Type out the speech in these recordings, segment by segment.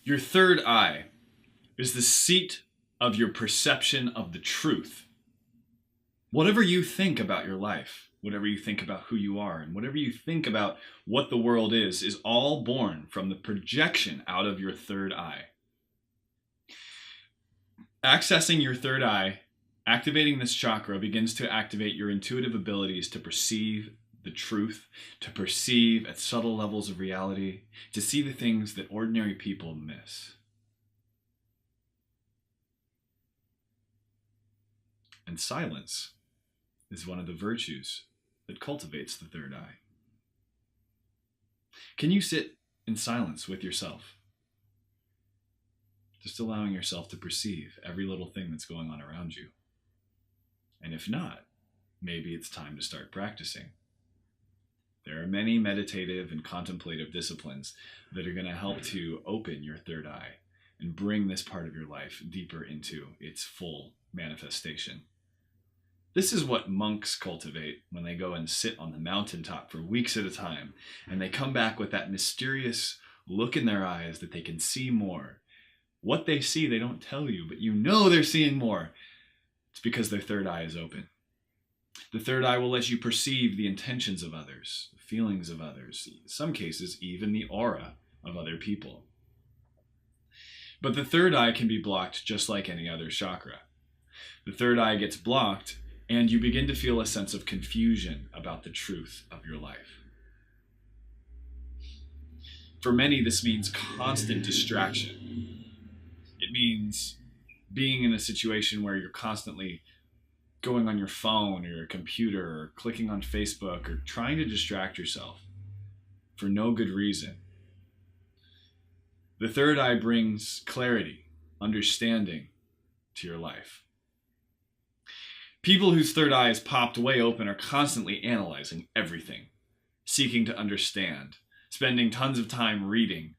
Your third eye is the seat of your perception of the truth. Whatever you think about your life, whatever you think about who you are, and whatever you think about what the world is all born from the projection out of your third eye. Accessing your third eye, activating this chakra begins to activate your intuitive abilities to perceive the truth, to perceive at subtle levels of reality, to see the things that ordinary people miss. And silence is one of the virtues that cultivates the third eye. Can you sit in silence with yourself? Just allowing yourself to perceive every little thing that's going on around you. And if not, maybe it's time to start practicing. There are many meditative and contemplative disciplines that are going to help to open your third eye and bring this part of your life deeper into its full manifestation. This is what monks cultivate when they go and sit on the mountaintop for weeks at a time, and they come back with that mysterious look in their eyes that they can see more. What they see, they don't tell you, but you know they're seeing more. It's because their third eye is open. The third eye will let you perceive the intentions of others, the feelings of others, in some cases, even the aura of other people. But the third eye can be blocked just like any other chakra. The third eye gets blocked, and you begin to feel a sense of confusion about the truth of your life. For many, this means constant distraction. It means being in a situation where you're constantly going on your phone or your computer or clicking on Facebook or trying to distract yourself for no good reason. The third eye brings clarity, understanding to your life. People whose third eye is popped way open are constantly analyzing everything, seeking to understand, spending tons of time reading.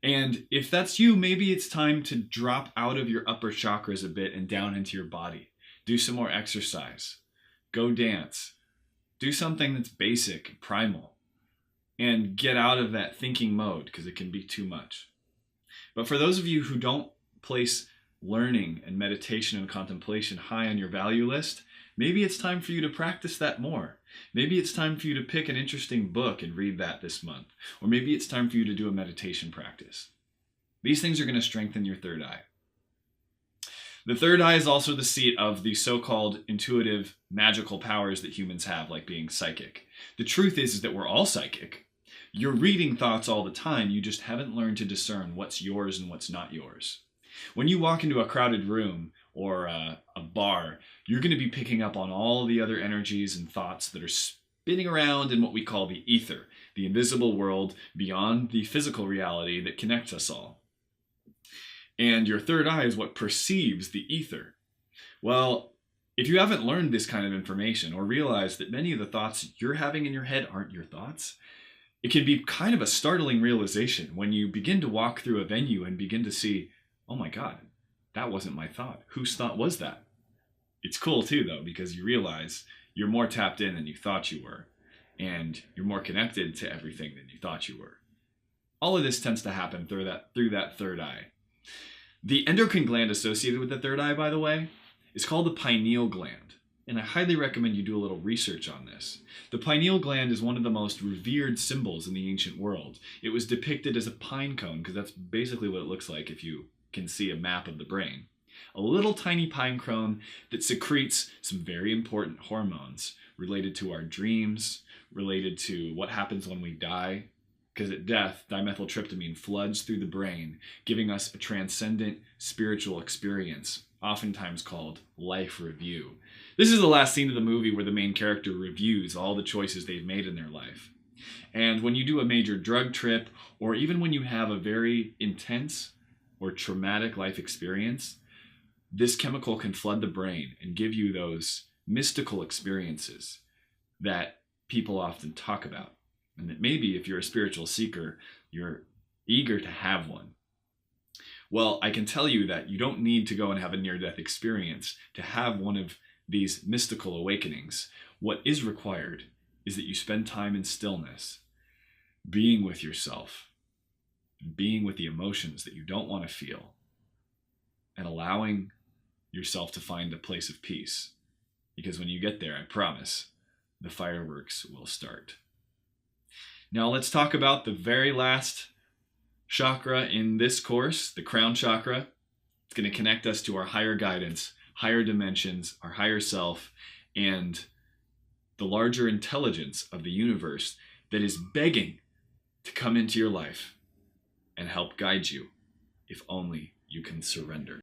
And if that's you, maybe it's time to drop out of your upper chakras a bit and down into your body. Do some more exercise. Go dance. Do something that's basic, primal. And get out of that thinking mode because it can be too much. But for those of you who don't place learning and meditation and contemplation high on your value list, maybe it's time for you to practice that more. Maybe it's time for you to pick an interesting book and read that this month. Or maybe it's time for you to do a meditation practice. These things are going to strengthen your third eye. The third eye is also the seat of the so-called intuitive, magical powers that humans have, like being psychic. The truth is that we're all psychic. You're reading thoughts all the time, you just haven't learned to discern what's yours and what's not yours. When you walk into a crowded room or a bar, you're going to be picking up on all the other energies and thoughts that are spinning around in what we call the ether, the invisible world beyond the physical reality that connects us all. And your third eye is what perceives the ether. Well, if you haven't learned this kind of information or realized that many of the thoughts you're having in your head aren't your thoughts, it can be kind of a startling realization when you begin to walk through a venue and begin to see, oh my God, that wasn't my thought. Whose thought was that? It's cool too, though, because you realize you're more tapped in than you thought you were, and you're more connected to everything than you thought you were. All of this tends to happen through that third eye. The endocrine gland associated with the third eye, by the way, is called the pineal gland, and I highly recommend you do a little research on this. The pineal gland is one of the most revered symbols in the ancient world. It was depicted as a pine cone, because that's basically what it looks like if you can see a map of the brain. A little tiny pine cone that secretes some very important hormones related to our dreams, related to what happens when we die, because at death, dimethyltryptamine floods through the brain, giving us a transcendent spiritual experience, oftentimes called life review. This is the last scene of the movie where the main character reviews all the choices they've made in their life. And when you do a major drug trip, or even when you have a very intense or traumatic life experience, this chemical can flood the brain and give you those mystical experiences that people often talk about. And that maybe if you're a spiritual seeker, you're eager to have one. Well, I can tell you that you don't need to go and have a near-death experience to have one of these mystical awakenings. What is required is that you spend time in stillness, being with yourself, and being with the emotions that you don't want to feel, and allowing yourself to find a place of peace. Because when you get there, I promise, the fireworks will start. Now let's talk about the very last chakra in this course, the crown chakra. It's going to connect us to our higher guidance, higher dimensions, our higher self, and the larger intelligence of the universe that is begging to come into your life and help guide you, if only you can surrender.